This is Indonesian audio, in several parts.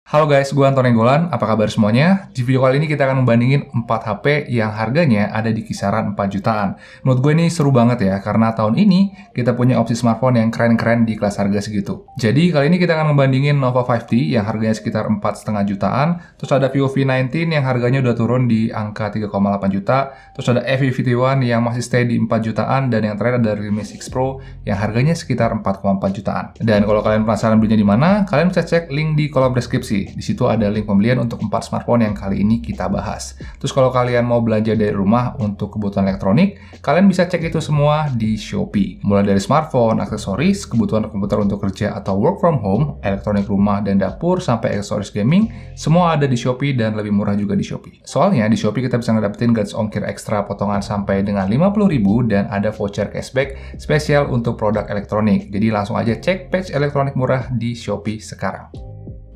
Halo guys, gue Antoni Golan. Apa kabar semuanya? Di video kali ini kita akan membandingin 4 HP yang harganya ada di kisaran 4 jutaan. Menurut gue ini seru banget ya, karena tahun ini kita punya opsi smartphone yang keren-keren di kelas harga segitu. Jadi kali ini kita akan membandingin Nova 5T yang harganya sekitar 4,5 jutaan, terus ada Vivo V19 yang harganya udah turun di angka 3,8 juta, terus ada FE51 yang masih stay di 4 jutaan, dan yang terakhir ada Realme 6 Pro yang harganya sekitar 4,4 jutaan. Dan kalau kalian penasaran belinya di mana, kalian bisa cek link di kolom deskripsi. Di situ ada link pembelian untuk 4 smartphone yang kali ini kita bahas. Terus kalau kalian mau belanja dari rumah untuk kebutuhan elektronik, kalian bisa cek itu semua di Shopee. Mulai dari smartphone, aksesoris, kebutuhan komputer untuk kerja atau work from home, elektronik rumah dan dapur, sampai aksesoris gaming, semua ada di Shopee dan lebih murah juga di Shopee. Soalnya di Shopee kita bisa ngedapetin gratis ongkir ekstra potongan sampai dengan 50.000 dan ada voucher cashback spesial untuk produk elektronik. Jadi langsung aja cek page elektronik murah di Shopee sekarang.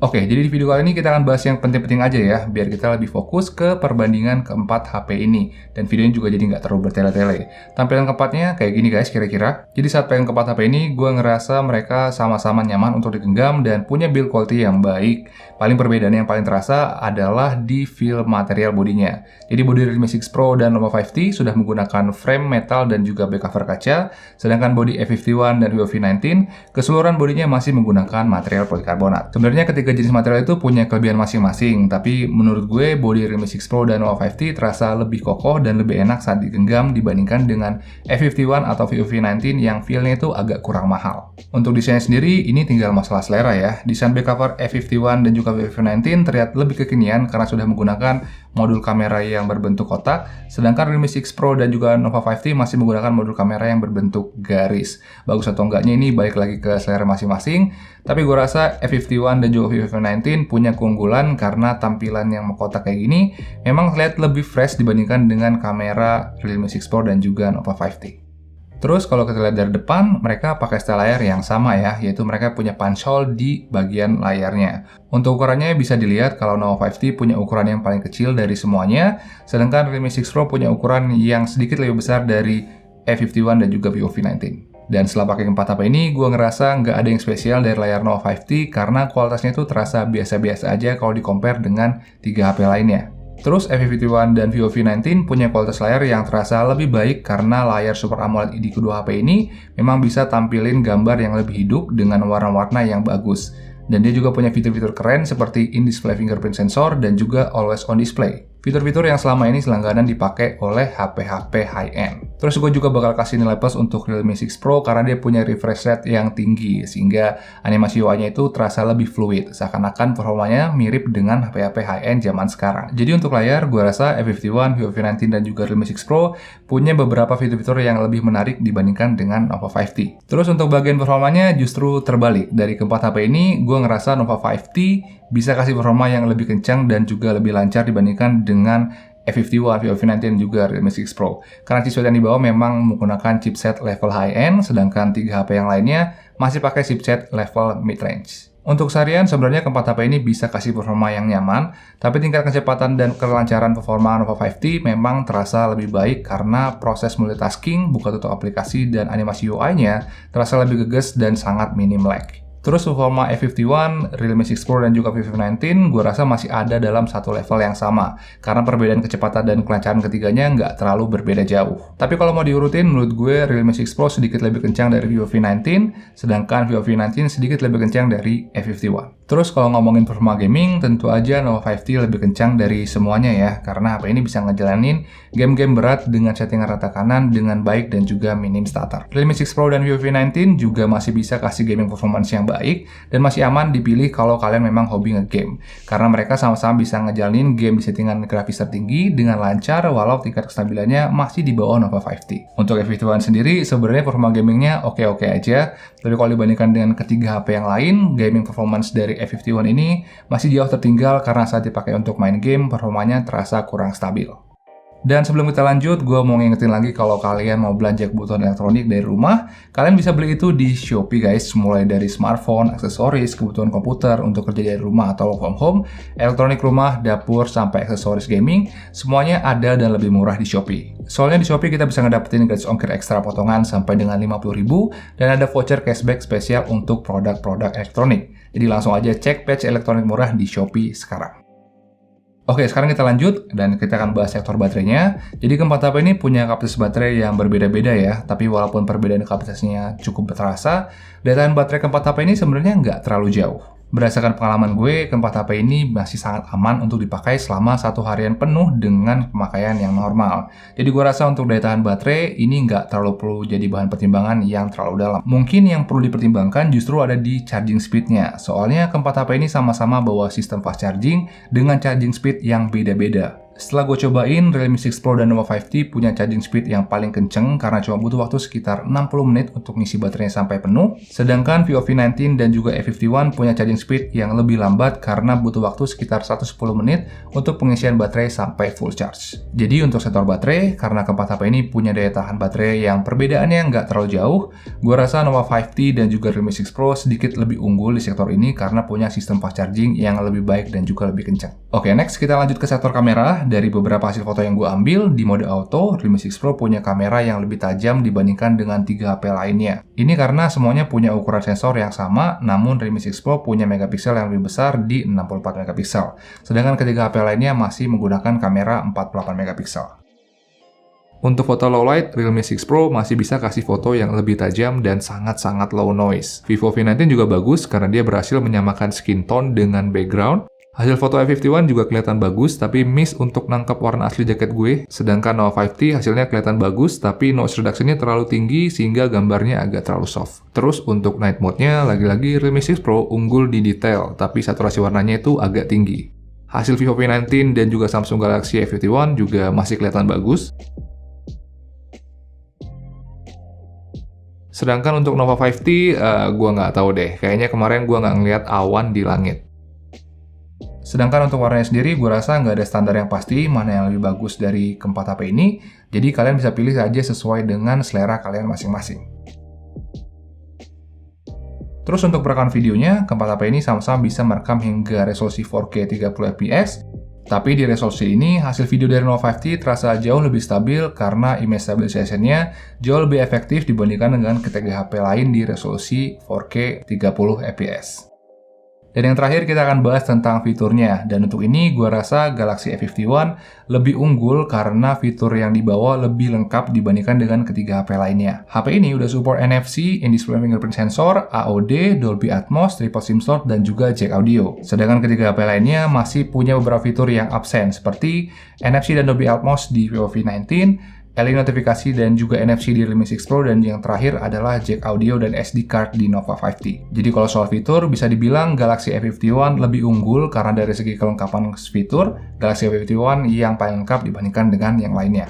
Oke, jadi di video kali ini kita akan bahas yang penting-penting aja ya, biar kita lebih fokus ke perbandingan keempat HP ini. Dan videonya juga jadi nggak terlalu bertele-tele. Tampilan keempatnya kayak gini guys, kira-kira. Jadi saat pegang keempat HP ini, gue ngerasa mereka sama-sama nyaman untuk digenggam dan punya build quality yang baik. Paling perbedaan yang paling terasa adalah di feel material bodinya. Jadi bodi Realme 6 Pro dan Nova 5T sudah menggunakan frame metal dan juga back cover kaca, sedangkan bodi F51 dan Vivo V19 keseluruhan bodinya masih menggunakan material polikarbonat. Sebenarnya ketika jenis material itu punya kelebihan masing-masing, tapi menurut gue bodi Realme 6 Pro dan Nova 5T terasa lebih kokoh dan lebih enak saat digenggam dibandingkan dengan F51 atau Vivo V19 yang feel-nya itu agak kurang mahal. Untuk desainnya sendiri, ini tinggal masalah selera ya. Desain back cover F51 dan juga Vivo V19 terlihat lebih kekinian karena sudah menggunakan modul kamera yang berbentuk kotak, sedangkan Realme 6 Pro dan juga Nova 5T masih menggunakan modul kamera yang berbentuk garis. Bagus atau enggaknya ini balik lagi ke selera masing-masing, tapi gue rasa F51 dan juga Vivo V19 punya keunggulan karena tampilan yang kotak kayak gini memang terlihat lebih fresh dibandingkan dengan kamera Realme 6 Pro dan juga Nova 5T. Terus kalau kita lihat dari depan, mereka pakai style layar yang sama ya, yaitu mereka punya punch hole di bagian layarnya. Untuk ukurannya bisa dilihat kalau Nova 5T punya ukuran yang paling kecil dari semuanya, sedangkan Realme 6 Pro punya ukuran yang sedikit lebih besar dari F51 dan juga Vivo V19. Dan setelah pakai keempat HP ini, gue ngerasa nggak ada yang spesial dari layar Nova 5T karena kualitasnya itu terasa biasa-biasa aja kalau di-compare dengan 3 HP lainnya. Terus F51 dan Vivo V19 punya kualitas layar yang terasa lebih baik karena layar Super AMOLED di kedua HP ini memang bisa tampilin gambar yang lebih hidup dengan warna-warna yang bagus. Dan dia juga punya fitur-fitur keren seperti in-display fingerprint sensor dan juga always on display. Fitur-fitur yang selama ini selangganan dipakai oleh HP-HP high-end. Terus gue juga bakal kasih nilai plus untuk Realme 6 Pro karena dia punya refresh rate yang tinggi, sehingga animasi UI-nya itu terasa lebih fluid, seakan-akan performanya mirip dengan HP-HP high-end zaman sekarang. Jadi untuk layar, gue rasa F51, Vivo V19, dan juga Realme 6 Pro punya beberapa fitur-fitur yang lebih menarik dibandingkan dengan Nova 5T. Terus untuk bagian performanya justru terbalik. Dari keempat HP ini, gue ngerasa Nova 5T bisa kasih performa yang lebih kencang dan juga lebih lancar dibandingkan dengan F51, Vivo V19, dan juga Realme 6 Pro. Karena chipset yang dibawa memang menggunakan chipset level high-end, sedangkan 3 HP yang lainnya masih pakai chipset level mid-range. Untuk seharian, sebenarnya keempat HP ini bisa kasih performa yang nyaman, tapi tingkat kecepatan dan kelancaran performa Nova 5T memang terasa lebih baik karena proses multitasking, buka tutup aplikasi, dan animasi UI-nya terasa lebih gegas dan sangat minim lag. Terus performa F51, Realme 6 Pro, dan juga Vivo V19 gue rasa masih ada dalam satu level yang sama karena perbedaan kecepatan dan kelancaran ketiganya nggak terlalu berbeda jauh. Tapi kalau mau diurutin, menurut gue Realme 6 Pro sedikit lebih kencang dari Vivo V19, sedangkan Vivo V19 sedikit lebih kencang dari F51. Terus kalau ngomongin performa gaming, tentu aja Nova 5T lebih kencang dari semuanya ya, karena HP ini bisa ngejalanin game-game berat dengan settingan rata kanan dengan baik dan juga minim stutter. Realme 6 Pro dan Vivo V19 juga masih bisa kasih gaming performance yang baik dan masih aman dipilih kalau kalian memang hobi ngegame, karena mereka sama-sama bisa ngejalanin game di settingan grafis tertinggi dengan lancar walau tingkat kestabilannya masih di bawah Nova 5T. Untuk F51 sendiri sebenarnya performa gamingnya oke-oke aja, tapi kalau dibandingkan dengan ketiga HP yang lain, gaming performance dari F51 ini masih jauh tertinggal karena saat dipakai untuk main game performanya terasa kurang stabil. Dan sebelum kita lanjut, gue mau ngingetin lagi kalau kalian mau belanja kebutuhan elektronik dari rumah, kalian bisa beli itu di Shopee guys, mulai dari smartphone, aksesoris, kebutuhan komputer untuk kerja dari rumah atau work from home, elektronik rumah, dapur, sampai aksesoris gaming, semuanya ada dan lebih murah di Shopee. Soalnya di Shopee kita bisa ngedapetin gratis ongkir ekstra potongan sampai dengan 50.000 dan ada voucher cashback spesial untuk produk-produk elektronik. Jadi langsung aja cek patch elektronik murah di Shopee sekarang. Oke, sekarang kita lanjut dan kita akan bahas sektor baterainya. Jadi keempat HP ini punya kapasitas baterai yang berbeda-beda ya, tapi walaupun perbedaan kapasitasnya cukup terasa, daya tahan baterai keempat HP ini sebenarnya nggak terlalu jauh. Berdasarkan pengalaman gue, keempat HP ini masih sangat aman untuk dipakai selama 1 harian penuh dengan pemakaian yang normal. Jadi gue rasa untuk daya tahan baterai ini nggak terlalu perlu jadi bahan pertimbangan yang terlalu dalam. Mungkin yang perlu dipertimbangkan justru ada di charging speed-nya. Soalnya keempat HP ini sama-sama bawa sistem fast charging dengan charging speed yang beda-beda. Setelah gue cobain, Realme 6 Pro dan Nova 5T punya charging speed yang paling kenceng karena cuma butuh waktu sekitar 60 menit untuk ngisi baterainya sampai penuh. Sedangkan Vivo V19 dan juga E51 punya charging speed yang lebih lambat karena butuh waktu sekitar 110 menit untuk pengisian baterai sampai full charge. Jadi untuk sektor baterai, karena keempat HP ini punya daya tahan baterai yang perbedaannya nggak terlalu jauh, gue rasa Nova 5T dan juga Realme 6 Pro sedikit lebih unggul di sektor ini karena punya sistem fast charging yang lebih baik dan juga lebih kencang. Oke, next kita lanjut ke sektor kamera. Dari beberapa hasil foto yang gue ambil, di mode auto, Realme 6 Pro punya kamera yang lebih tajam dibandingkan dengan 3 HP lainnya. Ini karena semuanya punya ukuran sensor yang sama, namun Realme 6 Pro punya megapiksel yang lebih besar di 64 megapiksel. Sedangkan ketiga HP lainnya masih menggunakan kamera 48 megapiksel. Untuk foto low light, Realme 6 Pro masih bisa kasih foto yang lebih tajam dan sangat-sangat low noise. Vivo V19 juga bagus karena dia berhasil menyamakan skin tone dengan background. Hasil foto E51 juga kelihatan bagus, tapi miss untuk nangkep warna asli jaket gue. Sedangkan Nova 5T hasilnya kelihatan bagus, tapi noise reduction-nya terlalu tinggi sehingga gambarnya agak terlalu soft. Terus untuk night mode-nya, lagi-lagi Realme 6 Pro unggul di detail, tapi saturasi warnanya itu agak tinggi. Hasil Vivo V19 dan juga Samsung Galaxy A51 juga masih kelihatan bagus. Sedangkan untuk Nova 5T, gue nggak tahu deh. Kayaknya kemarin gue nggak ngeliat awan di langit. Sedangkan untuk warnanya sendiri, gue rasa nggak ada standar yang pasti mana yang lebih bagus dari keempat HP ini. Jadi kalian bisa pilih saja sesuai dengan selera kalian masing-masing. Terus untuk perekaman videonya, keempat HP ini sama-sama bisa merekam hingga resolusi 4K 30fps. Tapi di resolusi ini, hasil video dari Nova 5T terasa jauh lebih stabil karena image stabilization-nya jauh lebih efektif dibandingkan dengan ketiga HP lain di resolusi 4K 30fps. Dan yang terakhir kita akan bahas tentang fiturnya. Dan untuk ini gue rasa Galaxy A51 lebih unggul karena fitur yang dibawa lebih lengkap dibandingkan dengan ketiga HP lainnya. HP ini udah support NFC, in-display fingerprint sensor, AOD, Dolby Atmos, triple SIM slot, dan juga jack audio. Sedangkan ketiga HP lainnya masih punya beberapa fitur yang absen seperti NFC dan Dolby Atmos di Vivo V19, LE notifikasi dan juga NFC di Realme 6 Pro, dan yang terakhir adalah jack audio dan SD card di Nova 5T. Jadi kalau soal fitur, bisa dibilang Galaxy A51 lebih unggul karena dari segi kelengkapan fitur, Galaxy A51 yang paling lengkap dibandingkan dengan yang lainnya.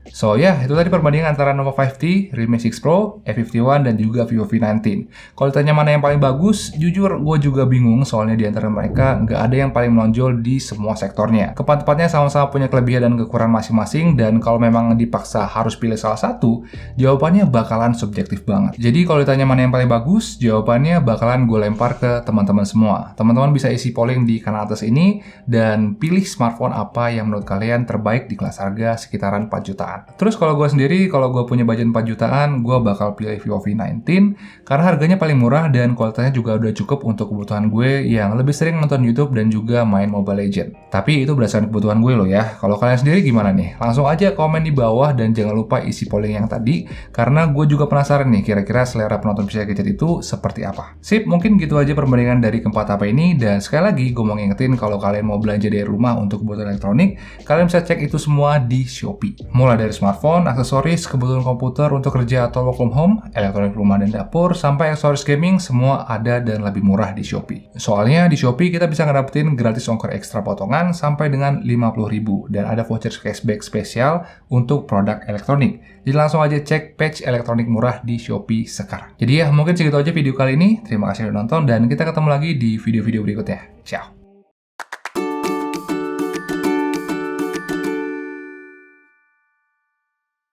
So ya, itu tadi perbandingan antara Nova 5T, Realme 6 Pro, A51, dan juga Vivo V19. Kalau ditanya mana yang paling bagus, jujur gue juga bingung soalnya di antara mereka nggak ada yang paling menonjol di semua sektornya. Keempat-empatnya sama-sama punya kelebihan dan kekurangan masing-masing, dan kalau memang dipaksa harus pilih salah satu, jawabannya bakalan subjektif banget. Jadi kalau ditanya mana yang paling bagus, jawabannya bakalan gue lempar ke teman-teman semua. Teman-teman bisa isi polling di kanal atas ini, dan pilih smartphone apa yang menurut kalian terbaik di kelas harga sekitaran 4 jutaan. Terus kalau gue sendiri, kalau gue punya budget 4 jutaan, gue bakal pilih Vivo V19 karena harganya paling murah dan kualitasnya juga udah cukup untuk kebutuhan gue yang lebih sering nonton YouTube dan juga main Mobile Legends. Tapi itu berdasarkan kebutuhan gue loh ya. Kalau kalian sendiri gimana nih? Langsung aja komen di bawah dan jangan lupa isi polling yang tadi karena gue juga penasaran nih kira-kira selera penonton PC Gadget itu seperti apa. Sip, mungkin gitu aja perbandingan dari keempat HP ini, dan sekali lagi gue mau ngingetin kalau kalian mau belanja dari rumah untuk kebutuhan elektronik, kalian bisa cek itu semua di Shopee. Mulai dari smartphone, aksesoris, kebutuhan komputer untuk kerja atau work from home, elektronik rumah dan dapur, sampai aksesoris gaming, semua ada dan lebih murah di Shopee. Soalnya di Shopee kita bisa ngedapetin gratis ongkir ekstra potongan sampai dengan 50.000 dan ada voucher cashback spesial untuk produk elektronik. Jadi langsung aja cek patch elektronik murah di Shopee sekarang. Jadi ya, mungkin segitu aja video kali ini. Terima kasih udah nonton dan kita ketemu lagi di video-video berikutnya. Ciao!